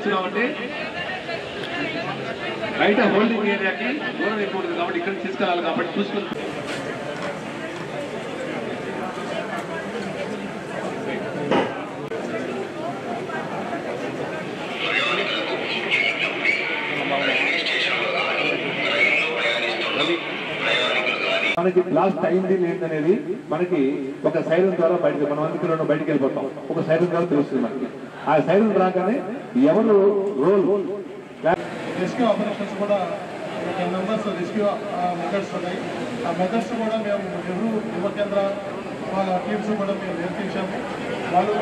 కూర్చున్నామంటే బయట హోల్డింగ్ ఏరియాకి దూరం అయిపోతుంది కాబట్టి ఇక్కడికి తీసుకెళ్ళాలి కాబట్టి చూసుకుని మనకి బ్లాస్ట్ అయింది లేదనేది మనకి ఒక సైరన్ ద్వారా బయటకు మనం అందులో బయటకు వెళ్ళిపోతాం. ఒక సైరన్ ద్వారా తెలుస్తుంది మనకి. ఆ సైరన్ రాగానే ఎవరు రోల్ రెస్క్యూ ఆపరేషన్స్ కూడా 10 మెంబర్స్ రెస్క్యూ మెథడ్స్ ఉన్నాయి. ఆ మెథడ్స్ కూడా మేము నెహ్రూ యువ కేంద్ర వాళ్ళ టీమ్స్ కూడా మేము నేర్పించాము. వాళ్ళు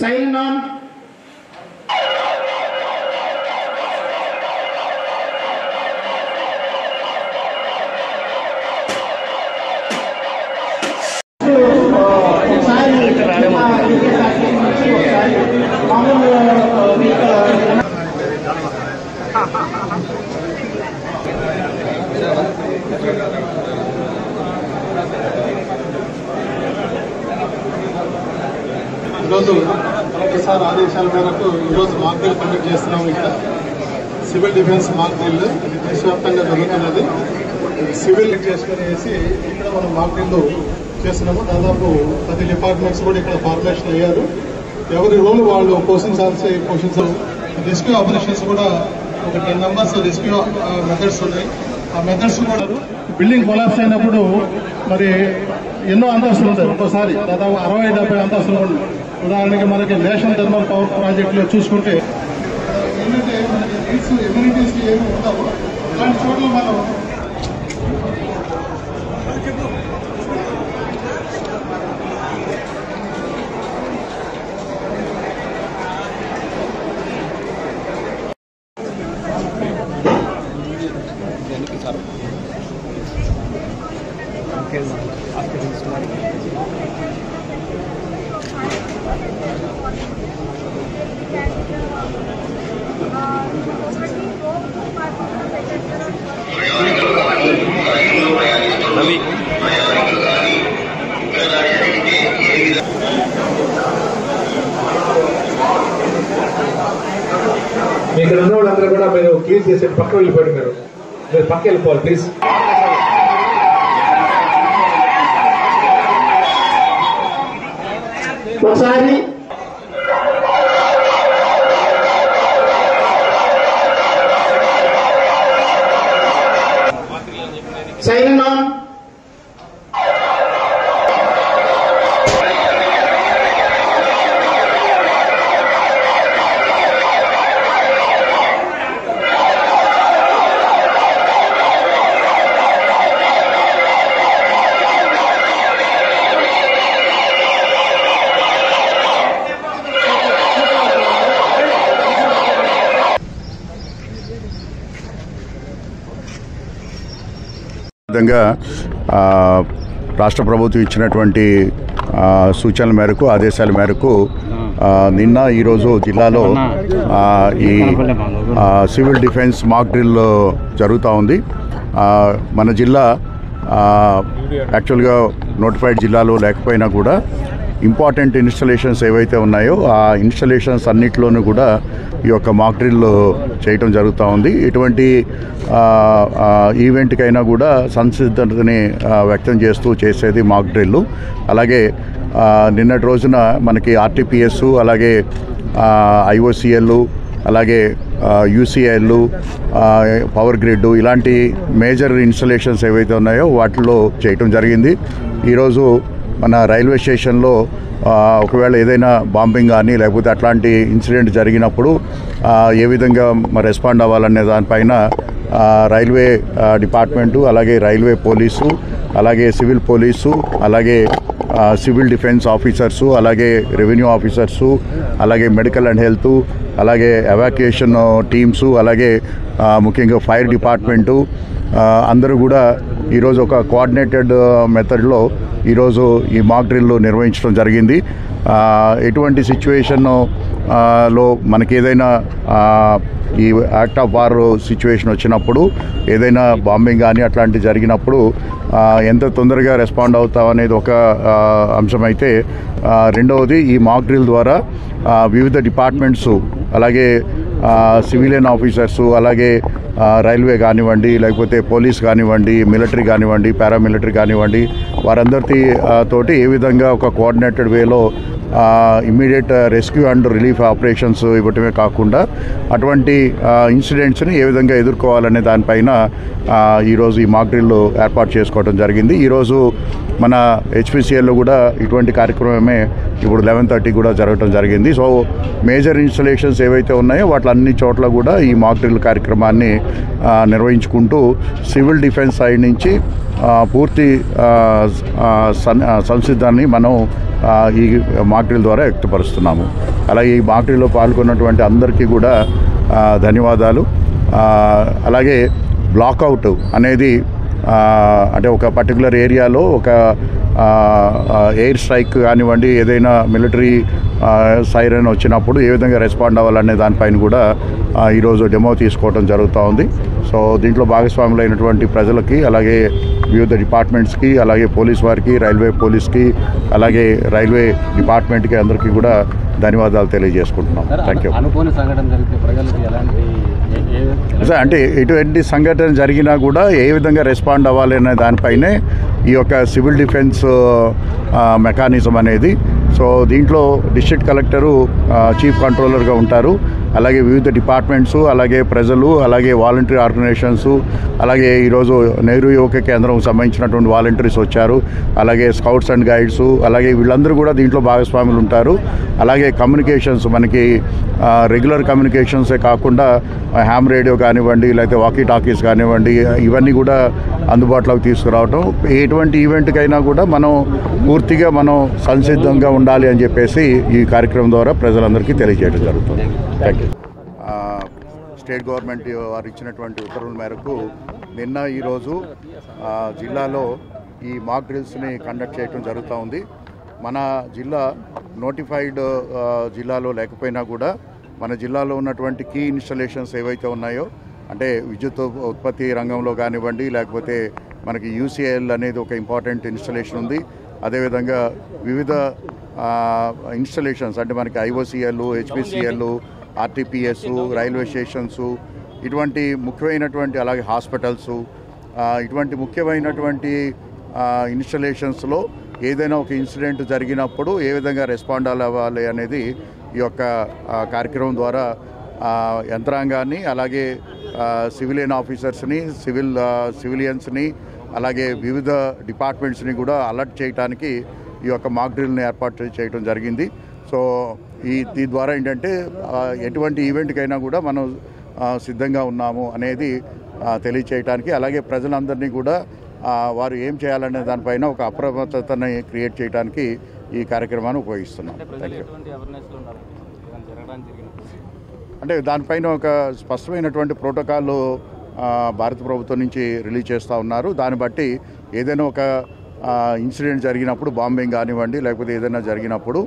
Sign on. ఈరోజు ఒకసారి ఆదేశాల మేరకు ఈరోజు మాక్ డ్రిల్ కండక్ట్ చేస్తున్నాము. ఇక్కడ సివిల్ డిఫెన్స్ మాక్ డ్రిల్ ఇది దేశవ్యాప్తంగా జరుగుతున్నది. సివిల్ చేసుకుని వేసి ఇక్కడ మనం మాక్ డ్రిల్ చేస్తున్నాము. దాదాపు 10 డిపార్ట్మెంట్స్ కూడా ఇక్కడ ఫార్మేషన్ అయ్యారు. ఎవరి రోల్ వాళ్ళు పోషించాల్సి రెస్క్యూ ఆపరేషన్స్ కూడా ఒక 10 మెంబర్స్ రెస్క్యూ మెథడ్స్ ఉన్నాయి. ఆ మెథడ్స్ కూడా బిల్డింగ్ కొలాప్స్ అయినప్పుడు మరి ఎన్నో అంతస్తులు ఉంటాయి. ఒక్కోసారి దాదాపు 60-70 అంతస్తులు ఉంటాయి. ఉదాహరణకి మనకి నేషనల్ థర్మల్ పవర్ ప్రాజెక్టులో చూసుకుంటే ఏంటంటే మనకి నీడ్స్ ఎమ్యూనిటీస్ ఏమి ఉండవు. అలాంటి చోట్ల మనం ఇక్కడ ఉన్న వాళ్ళందరూ కూడా మీరు క్లీన్ చేసి పక్క వెళ్ళిపోండి. మీరు పక్క వెళ్ళిపోవాలి ప్లీజ్. ఒకసారి సైన్ ఆన్. విధంగా రాష్ట్ర ప్రభుత్వం ఇచ్చినటువంటి సూచనల మేరకు ఆదేశాల మేరకు నిన్న ఈరోజు జిల్లాలో ఈ సివిల్ డిఫెన్స్ మాక్ డ్రిల్ జరుగుతూ ఉంది. మన జిల్లా యాక్చువల్గా నోటిఫైడ్ జిల్లాలో లేకపోయినా కూడా ఇంపార్టెంట్ ఇన్స్టలేషన్స్ ఏవైతే ఉన్నాయో ఆ ఇన్స్టలేషన్స్ అన్నింటిలోనూ కూడా ఈ యొక్క మాక్ డ్రిల్ చేయటం జరుగుతూ ఉంది. ఇటువంటి ఈవెంట్కైనా కూడా సంసిద్ధతని వ్యక్తం చేస్తూ చేసేది మాక్ డ్రిల్. అలాగే నిన్నటి రోజున మనకి ఆర్టీపీఎస్, అలాగే ఐఓసిఎల్, అలాగే యూసీఎల్, పవర్ గ్రిడ్ ఇలాంటి మేజర్ ఇన్స్టలేషన్స్ ఏవైతే ఉన్నాయో వాటిలో చేయటం జరిగింది. ఈరోజు మన రైల్వే స్టేషన్లో ఒకవేళ ఏదైనా బాంబింగ్ కానీ లేకపోతే అట్లాంటి ఇన్సిడెంట్ జరిగినప్పుడు ఏ విధంగా రెస్పాండ్ అవ్వాలనే దానిపైన రైల్వే డిపార్ట్మెంటు, అలాగే రైల్వే పోలీసు, అలాగే సివిల్ పోలీసు, అలాగే సివిల్ డిఫెన్స్ ఆఫీసర్సు, అలాగే రెవెన్యూ ఆఫీసర్సు, అలాగే మెడికల్ అండ్ హెల్త్, అలాగే ఎవాక్యుయేషన్ టీమ్సు, అలాగే ముఖ్యంగా ఫైర్ డిపార్ట్మెంటు అందరూ కూడా ఈరోజు ఒక కోఆర్డినేటెడ్ మెథడ్లో ఈరోజు ఈ మాక్ డ్రిల్ నిర్వహించడం జరిగింది. ఎటువంటి సిచ్యువేషన్ లో మనకి ఏదైనా ఈ యాక్ట్ ఆఫ్ వార్ సిచ్యువేషన్ వచ్చినప్పుడు, ఏదైనా బాంబింగ్ కానీ అట్లాంటివి జరిగినప్పుడు ఎంత తొందరగా రెస్పాండ్ అవుతాం అనేది ఒక అంశం అయితే, రెండవది ఈ మాక్ డ్రిల్ ద్వారా వివిధ డిపార్ట్మెంట్స్, అలాగే సివిలియన్ ఆఫీసర్సు, అలాగే రైల్వే కానివ్వండి, లేకపోతే పోలీస్ కానివ్వండి, మిలిటరీ కానివ్వండి, పారామిలిటరీ కానివ్వండి, వారందరి తోటి ఏ విధంగా ఒక కోఆర్డినేటెడ్ వేలో immediate rescue and relief operations ఇవ్వటమే కాకుండా అటువంటి ఇన్సిడెంట్స్ని ఏ విధంగా ఎదుర్కోవాలనే దానిపైన ఈరోజు ఈ మాక్ డ్రిల్ ఏర్పాటు చేసుకోవడం జరిగింది. ఈరోజు మన హెచ్పిసిఎల్లో కూడా ఇటువంటి కార్యక్రమమే ఇప్పుడు 11:30 కూడా జరగడం జరిగింది. సో మేజర్ ఇన్స్టలేషన్స్ ఏవైతే ఉన్నాయో వాటిలన్ని చోట్ల కూడా ఈ మాక్ డ్రిల్ కార్యక్రమాన్ని నిర్వహించుకుంటూ సివిల్ డిఫెన్స్ సైడ్ నుంచి పూర్తి సంసిద్ధాన్ని మనం ఈ మాక్ డ్రిల్ ద్వారా వ్యక్తపరుస్తున్నాము. అలాగే ఈ మాక్ డ్రిల్లో పాల్గొన్నటువంటి అందరికీ కూడా ధన్యవాదాలు. అలాగే బ్లాక్అవుట్ అనేది అంటే ఒక పర్టికులర్ ఏరియాలో ఒక ఎయిర్ స్ట్రైక్ కానివ్వండి, ఏదైనా మిలిటరీ సైరన్ వచ్చినప్పుడు ఏ విధంగా రెస్పాండ్ అవ్వాలనే దానిపైన కూడా ఈరోజు డెమో తీసుకోవడం జరుగుతూ ఉంది. సో దీంట్లో భాగస్వాములైనటువంటి ప్రజలకి, అలాగే వివిధ డిపార్ట్మెంట్స్కి, అలాగే పోలీస్ వారికి, రైల్వే పోలీస్కి, అలాగే రైల్వే డిపార్ట్మెంట్కి అందరికీ కూడా ధన్యవాదాలు తెలియజేసుకుంటున్నాం. Thank you. అనుకోని సంఘటన జరిగితే ప్రజలకు ఎలాంటి అంటే ఎటువంటి సంఘటన జరిగినా కూడా ఏ విధంగా రెస్పాండ్ అవ్వాలి అనే దానిపైనే ఈ యొక్క సివిల్ డిఫెన్స్ మెకానిజం అనేది. సో దీంట్లో డిస్ట్రిక్ట్ కలెక్టరు చీఫ్ కంట్రోలర్గా ఉంటారు. అలాగే వివిధ డిపార్ట్మెంట్స్, అలాగే ప్రజలు, అలాగే వాలంటరీ ఆర్గనైజేషన్స్, అలాగే ఈరోజు నెహ్రూ యువక కేంద్రం సంబంధించినటువంటి వాలంటీర్స్ వచ్చారు. అలాగే స్కౌట్స్ అండ్ గైడ్స్, అలాగే వీళ్ళందరూ కూడా దీంట్లో భాగస్వాములు ఉంటారు. అలాగే కమ్యూనికేషన్స్, మనకి రెగ్యులర్ కమ్యూనికేషన్సే కాకుండా హ్యామ్ రేడియో కానివ్వండి, లేకపోతే వాకీ టాకీస్ కానివ్వండి, ఇవన్నీ కూడా అందుబాటులోకి తీసుకురావటం. ఎటువంటి ఈవెంట్కైనా కూడా మనం పూర్తిగా సంసిద్ధంగా ఉండాలి అని చెప్పేసి ఈ కార్యక్రమం ద్వారా ప్రజలందరికీ తెలియజేయడం జరుగుతుంది. Thank you. స్టేట్ గవర్నమెంట్ వారు ఇచ్చినటువంటి ఉత్తర్వుల మేరకు నిన్న ఈరోజు జిల్లాలో ఈ మాక్ డ్రిల్స్ని కండక్ట్ చేయడం జరుగుతూ ఉంది. మన జిల్లా నోటిఫైడ్ జిల్లాలో లేకపోయినా కూడా మన జిల్లాలో ఉన్నటువంటి కీ ఇన్స్టాలేషన్స్ ఏవైతే ఉన్నాయో, అంటే విద్యుత్ ఉత్పత్తి రంగంలో కానివ్వండి, లేకపోతే మనకి యూసీఎల్ అనేది ఒక ఇంపార్టెంట్ ఇన్స్టాలేషన్ ఉంది. అదేవిధంగా వివిధ ఇన్స్టాలేషన్స్ అంటే మనకి IOCL, HPCL, RTPS, railway stations, ఇటువంటి ముఖ్యమైనటువంటి, అలాగే హాస్పిటల్స్, ఇటువంటి ముఖ్యమైనటువంటి ఇన్స్టాలేషన్స్లో ఏదైనా ఒక ఇన్సిడెంట్ జరిగినప్పుడు ఏ విధంగా రెస్పాండ్ అవ్వాలి అనేది ఈ యొక్క కార్యక్రమం ద్వారా యంత్రాంగాన్ని, అలాగే సివిలియన్ ఆఫీసర్స్ని, సివిలియన్స్ని, అలాగే వివిధ డిపార్ట్మెంట్స్ని కూడా అలర్ట్ చేయడానికి ఈ యొక్క మాక్ డ్రిల్ని ఏర్పాటు చేయడం జరిగింది. సో దీని ద్వారా ఏంటంటే ఎటువంటి ఈవెంట్కైనా కూడా మనం సిద్ధంగా ఉన్నాము అనేది తెలియచేయడానికి, అలాగే ప్రజలందరినీ కూడా వారు ఏం చేయాలనే దానిపైన ఒక అప్రమత్తతని క్రియేట్ చేయడానికి ఈ కార్యక్రమాన్ని ఉపయోగిస్తున్నాం. Thank you. అంటే దానిపైన ఒక స్పష్టమైనటువంటి ప్రోటోకాల్ భారత ప్రభుత్వం నుంచి రిలీజ్ చేస్తూ ఉన్నారు. దాన్ని బట్టి ఏదైనా ఒక ఇన్సిడెంట్ జరిగినప్పుడు, బాంబింగ్ కానివ్వండి, లేకపోతే ఏదైనా జరిగినప్పుడు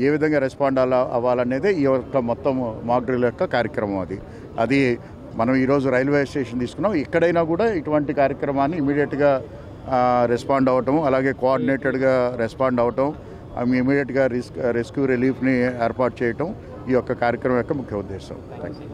ఏ విధంగా రెస్పాండ్ అవ్వాలనేది ఈ యొక్క మొత్తం మాక్ డ్రిల్ యొక్క కార్యక్రమం. అది మనం ఈరోజు రైల్వే స్టేషన్ తీసుకున్నాం. ఎక్కడైనా కూడా ఇటువంటి కార్యక్రమాన్ని ఇమీడియట్గా రెస్పాండ్ అవ్వటం, అలాగే కోఆర్డినేటెడ్గా రెస్పాండ్ అవ్వటం, ఇమీడియట్గా రెస్క్యూ రిలీఫ్ని ఏర్పాటు చేయటం ఈ యొక్క కార్యక్రమం యొక్క ముఖ్య ఉద్దేశం. Thank you.